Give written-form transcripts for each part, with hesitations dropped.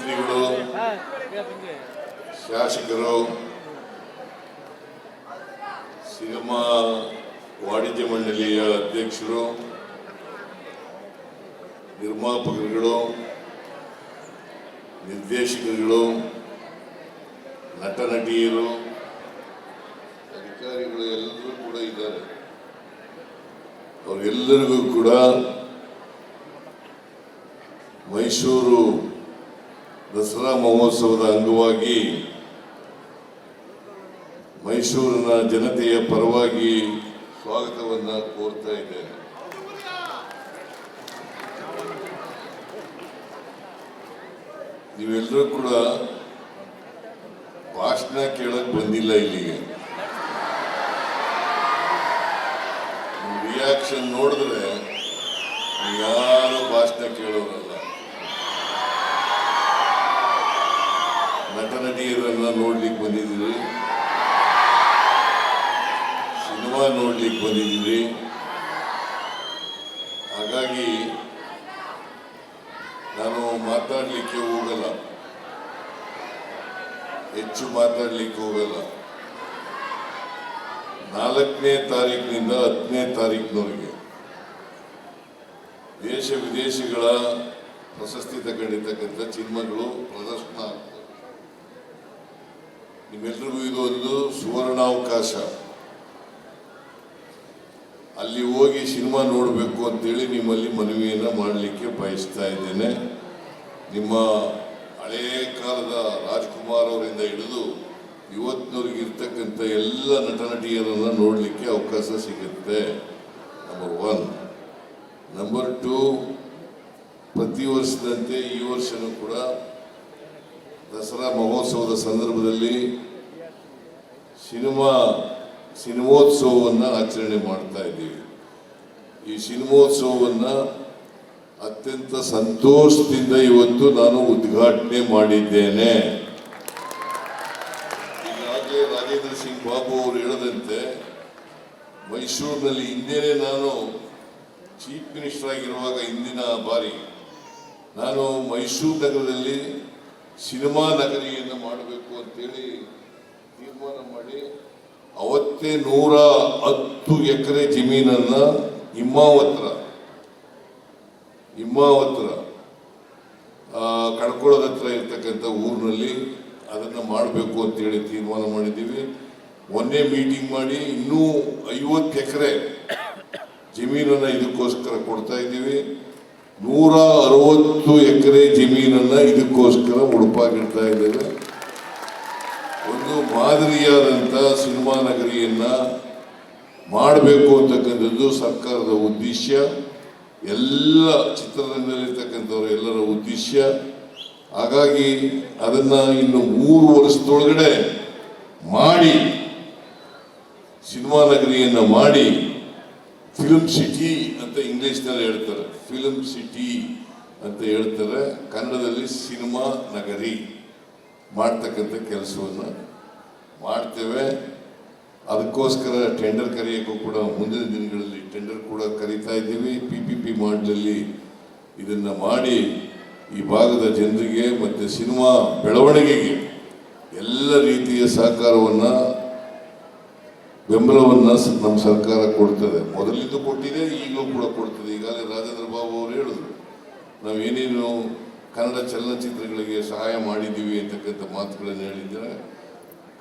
ಮಂತ್ರಿಗಳು, ಶಾಸಕರು, ಸಿನಿಮಾ ವಾಣಿಜ್ಯ ಮಂಡಳಿಯ ಅಧ್ಯಕ್ಷರು, ನಿರ್ಮಾಪಕರುಗಳು, ನಿರ್ದೇಶಕರುಗಳು, ನಟ ನಟಿಯರು, ಅಧಿಕಾರಿಗಳು ಎಲ್ಲರೂ ಕೂಡ ಇದ್ದಾರೆ. ಅವರೆಲ್ಲರಿಗೂ ಕೂಡ ಮೈಸೂರು ದಸರಾ ಮಹೋತ್ಸವದ ಅಂಗವಾಗಿ ಮೈಸೂರಿನ ಜನತೆಯ ಪರವಾಗಿ ಸ್ವಾಗತವನ್ನು ಕೋರ್ತಾ ಇದ್ದೇನೆ. ನೀವೆಲ್ಲರೂ ಕೂಡ ಭಾಷಣ ಕೇಳಕ್ ಬಂದಿಲ್ಲ ಇಲ್ಲಿಗೆ. ರಿಯಾಕ್ಷನ್ ನೋಡಿದ್ರೆ ಯಾರು ಭಾಷಣ ಕೇಳೋರಲ್ಲ. ನಟ ನಟಿಯರನ್ನ ನೋಡ್ಲಿಕ್ಕೆ ಬಂದಿದ್ದೀರಿ, ಸಿನಿಮಾ ನೋಡ್ಲಿಕ್ಕೆ ಬಂದಿದ್ದೀರಿ. ಹಾಗಾಗಿ ನಾನು ಮಾತಾಡಲಿಕ್ಕೆ ಹೋಗಲ್ಲ, ಹೆಚ್ಚು ಮಾತಾಡಲಿಕ್ಕೆ ಹೋಗಲ್ಲ. 4ನೇ ತಾರೀಕಿನಿಂದ 10ನೇ ತಾರೀಕಿನವರೆಗೆ ದೇಶ ವಿದೇಶಗಳ ಪ್ರಶಸ್ತಿ ತಗೊಂಡಿರ್ತಕ್ಕಂಥ ಸಿನಿಮಾಗಳು ಪ್ರದರ್ಶನ ಆಗ್ತವೆ. ನಿಮ್ಮೆಲ್ಲರಿಗೂ ಇದು ಒಂದು ಸುವರ್ಣಾವಕಾಶ. ಅಲ್ಲಿ ಹೋಗಿ ಸಿನಿಮಾ ನೋಡಬೇಕು ಅಂತೇಳಿ ನಿಮ್ಮಲ್ಲಿ ಮನವಿಯನ್ನು ಮಾಡಲಿಕ್ಕೆ ಬಯಸ್ತಾ ಇದ್ದೇನೆ. ನಿಮ್ಮ ಹಳೇ ಕಾಲದ ರಾಜ್ಕುಮಾರ್ ಅವರಿಂದ ಹಿಡಿದು ಇವತ್ತಿನವ್ರಿಗೆ ಇರ್ತಕ್ಕಂಥ ಎಲ್ಲ ನಟ ನಟಿಯರನ್ನು ನೋಡಲಿಕ್ಕೆ ಅವಕಾಶ ಸಿಗುತ್ತೆ. ನಂಬರ್ 1. ನಂಬರ್ 2, ಪ್ರತಿ ವರ್ಷದಂತೆ ಈ ವರ್ಷನೂ ಕೂಡ ದಸರಾ ಮಹೋತ್ಸವದ ಸಂದರ್ಭದಲ್ಲಿ ಸಿನಿಮೋತ್ಸವವನ್ನು ಆಚರಣೆ ಮಾಡ್ತಾ ಇದ್ದೀವಿ. ಈ ಸಿನಿಮೋತ್ಸವವನ್ನು ಅತ್ಯಂತ ಸಂತೋಷದಿಂದ ಇವತ್ತು ನಾನು ಉದ್ಘಾಟನೆ ಮಾಡಿದ್ದೇನೆ. ಈಗಾಗಲೇ ರಾಜೇಂದ್ರ ಸಿಂಗ್ ಬಾಬು ಅವರು ಹೇಳದಂತೆ ಮೈಸೂರಿನಲ್ಲಿ ಹಿಂದೆನೇ ನಾನು ಚೀಫ್ ಮಿನಿಸ್ಟರ್ ಆಗಿರುವಾಗ ಹಿಂದಿನ ಬಾರಿ ನಾನು ಮೈಸೂರು ನಗರದಲ್ಲಿ ಸಿನಿಮಾ ನಗರಿಯನ್ನು ಮಾಡಬೇಕು ಅಂತೇಳಿ ತೀರ್ಮಾನ ಮಾಡಿ ಅವತ್ತೇ 110 ಎಕರೆ ಜಮೀನನ್ನ ಹಿಮ್ಮಾವತ್ರ ಕಡ್ಕೊಳ್ಳೋದ ಹತ್ರ ಇರ್ತಕ್ಕಂಥ ಊರಿನಲ್ಲಿ ಅದನ್ನು ಮಾಡಬೇಕು ಅಂತೇಳಿ ತೀರ್ಮಾನ ಮಾಡಿದ್ದೀವಿ. ಮೊನ್ನೆ ಮೀಟಿಂಗ್ ಮಾಡಿ ಇನ್ನೂ 50 ಎಕರೆ ಜಮೀನನ್ನು ಇದಕ್ಕೋಸ್ಕರ ಕೊಡ್ತಾ ಇದ್ದೀವಿ. 160 ಎಕರೆ ಜಮೀನನ್ನು ಇದಕ್ಕೋಸ್ಕರ ಮುಡುಪಾಗಿಡ್ತಾ ಇದ್ದೇವೆ. ಒಂದು ಮಾದರಿಯಾದಂಥ ಸಿನಿಮಾ ನಗರಿಯನ್ನ ಮಾಡಬೇಕು ಅಂತಕ್ಕಂಥದ್ದು ಸರ್ಕಾರದ ಉದ್ದೇಶ, ಎಲ್ಲ ಚಿತ್ರರಂಗದಲ್ಲಿರ್ತಕ್ಕಂಥವ್ರ ಎಲ್ಲರ ಉದ್ದೇಶ. ಹಾಗಾಗಿ ಅದನ್ನ ಇನ್ನು 3 ವರ್ಷದೊಳಗಡೆ ಮಾಡಿ ಸಿನಿಮಾ ನಗರಿಯನ್ನ ಮಾಡಿ ಫಿಲ್ಮ್ ಸಿಟಿ ಅಂತ ಇಂಗ್ಲಿಷ್ನಲ್ಲಿ ಹೇಳ್ತಾರೆ, ಫಿಲ್ಮ್ ಸಿಟಿ ಅಂತ ಹೇಳ್ತಾರೆ, ಕನ್ನಡದಲ್ಲಿ ಸಿನಿಮಾ ನಗರಿ ಮಾಡ್ತಕ್ಕಂಥ ಕೆಲಸವನ್ನು ಮಾಡ್ತೇವೆ. ಅದಕ್ಕೋಸ್ಕರ ಟೆಂಡರ್ ಕರೆಯೋಕ್ಕೂ ಕೂಡ ಮುಂದಿನ ದಿನಗಳಲ್ಲಿ ಟೆಂಡರ್ ಕೂಡ ಕರೀತಾ ಇದ್ದೀವಿ. PPP ಮಾಡಲಲ್ಲಿ ಇದನ್ನು ಮಾಡಿ ಈ ಭಾಗದ ಜನರಿಗೆ ಮತ್ತು ಸಿನಿಮಾ ಬೆಳವಣಿಗೆಗೆ ಎಲ್ಲ ರೀತಿಯ ಸಹಕಾರವನ್ನು ಬೆಂಬಲವನ್ನು ನಮ್ಮ ಸರ್ಕಾರ ಕೊಡ್ತದೆ. ಮೊದಲಿಂದ ಕೊಟ್ಟಿದೆ, ಈಗಲೂ ಕೂಡ ಕೊಡ್ತದೆ. ಈಗಾಗಲೇ ರಾಜೇಂದ್ರ ಬಾಬು ಅವರು ಹೇಳಿದ್ರು, ನಾವು ಏನೇನು ಕನ್ನಡ ಚಲನಚಿತ್ರಗಳಿಗೆ ಸಹಾಯ ಮಾಡಿದ್ದೀವಿ ಅಂತಕ್ಕಂಥ ಮಾತುಗಳನ್ನು ಹೇಳಿದ್ದಾರೆ.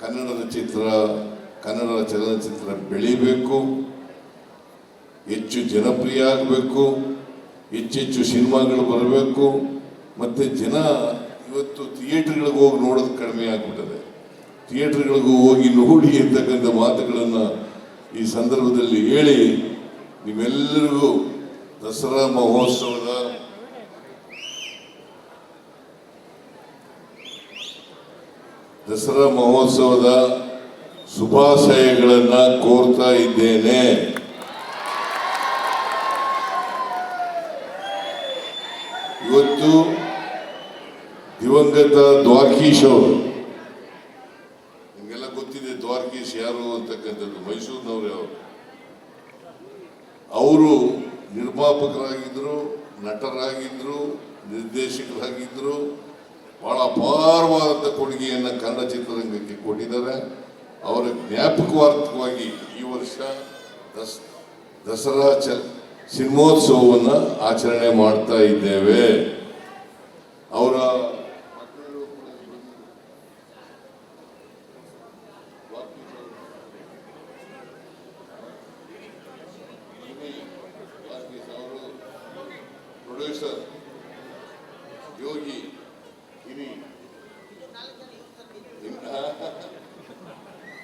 ಕನ್ನಡ ಚಲನಚಿತ್ರ ಬೆಳಿಬೇಕು, ಹೆಚ್ಚು ಜನಪ್ರಿಯ ಆಗಬೇಕು, ಹೆಚ್ಚೆಚ್ಚು ಸಿನಿಮಾಗಳು ಬರಬೇಕು. ಮತ್ತು ಜನ ಇವತ್ತು ಥಿಯೇಟರ್ಗಳಿಗೆ ಹೋಗಿ ನೋಡೋದು ಕಡಿಮೆ ಆಗಿಬಿಟ್ಟದೆ. ಥಿಯೇಟರ್ಗಳಿಗೂ ಹೋಗಿ ನೋಡಿ ಅಂತಕ್ಕಂಥ ಮಾತುಗಳನ್ನು ಈ ಸಂದರ್ಭದಲ್ಲಿ ಹೇಳಿ ನಿಮ್ಮೆಲ್ಲರಿಗೂ ದಸರಾ ಮಹೋತ್ಸವದ ಶುಭಾಶಯಗಳನ್ನು ಕೋರ್ತಾ ಇದ್ದೇನೆ. ಇವತ್ತು ದಿವಂಗತ ದ್ವಾರಕೀಶ್ ಅವರು, ನಿಮಗೆಲ್ಲ ಗೊತ್ತಿದೆ ದ್ವಾರಕೀಶ್ ಯಾರು ಅಂತಕ್ಕಂಥದ್ದು, ಮೈಸೂರಿನವ್ರೆ ಅವರು ನಿರ್ಮಾಪಕರಾಗಿದ್ದರು, ನಟರಾಗಿದ್ದರು, ನಿರ್ದೇಶಕರಾಗಿದ್ದರು, ಬಹಳ ಅಪಾರವಾದಂಥ ಕೊಡುಗೆಯನ್ನು ಕನ್ನಡ ಚಿತ್ರರಂಗಕ್ಕೆ ಕೊಟ್ಟಿದ್ದಾರೆ. ಅವರ ಜ್ಞಾಪಕಾರ್ಥವಾಗಿ ಈ ವರ್ಷ ದಸರಾ ಸಿನಿಮೋತ್ಸವವನ್ನು ಆಚರಣೆ ಮಾಡ್ತಾ ಇದ್ದೇವೆ. ಅವರ ಪ್ರೊಡ್ಯೂಸರ್ ಯೋಗಿ ಗಿರಿ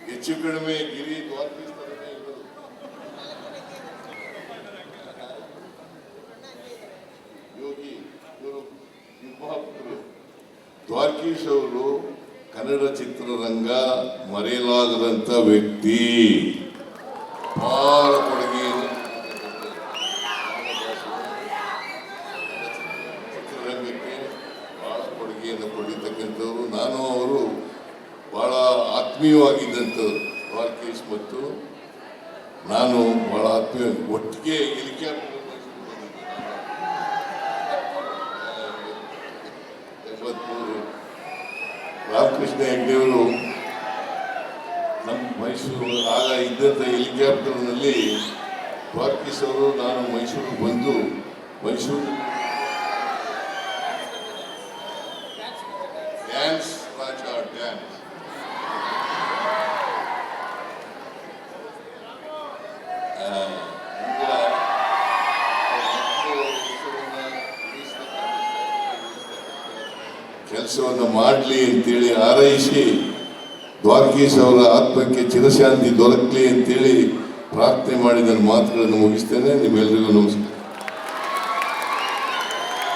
ಹೆಚ್ಚು ಕಡಿಮೆ ಗಿರಿ ದ್ವಾರಕೀಶ್ ತರನೇ ಇವರು. ಯೋಗಿ ಇವರು ನಿರ್ಮಾಪಕರು. ದ್ವಾರಕೀಶ್ ಅವರು ಕನ್ನಡ ಚಿತ್ರರಂಗ ಮರೆಯಲಾಗದಂತ ವ್ಯಕ್ತಿ. ಅಪಾರ ಕೊಡುಗೆಯನ್ನು ಚಿತ್ರರಂಗಕ್ಕೆ ಬಹಳ ಕೊಡುಗೆಯನ್ನು ಕೊಟ್ಟಿರ್ತಕ್ಕಂಥವ್ರು. ನಾನು ಅವರು ಬಹಳ ಆತ್ಮೀಯವಾಗಿದ್ದಂಥವ್ರು. ದ್ವಾರಕೀಶ್ ಮತ್ತು ನಾನು ಬಹಳ ಆತ್ಮೀಯ, ಒಟ್ಟಿಗೆ ಹೆಲಿಕಾಪ್ಟರ್ ರಾಮಕೃಷ್ಣ ಹೆಗ್ಡೆಯವರು ನಮ್ಮ ಮೈಸೂರು ಆಗ ಇದ್ದಂಥ ಹೆಲಿಕಾಪ್ಟರ್ನಲ್ಲಿ ದ್ವಾರಕೀಶ್ ಅವರು ನಾನು ಮೈಸೂರಿಗೆ ಬಂದು ಮೈಸೂರು ಡ್ಯಾನ್ಸ್ ರಾಜ ಡ್ಯಾನ್ಸ್ ಕೆಲಸವನ್ನು ಮಾಡಲಿ ಅಂತೇಳಿ ಹಾರೈಸಿ ದ್ವಾರಕೀಶ್ ಅವರ ಆತ್ಮಕ್ಕೆ ಚಿರಶಾಂತಿ ದೊರಕಲಿ ಅಂತೇಳಿ ಪ್ರಾರ್ಥನೆ ಮಾಡಿ ನನ್ನ ಮಾತುಗಳನ್ನು ಮುಗಿಸ್ತೇನೆ. ನಿಮ್ಮೆಲ್ಲರಿಗೂ ನಮಸ್ಕಾರ.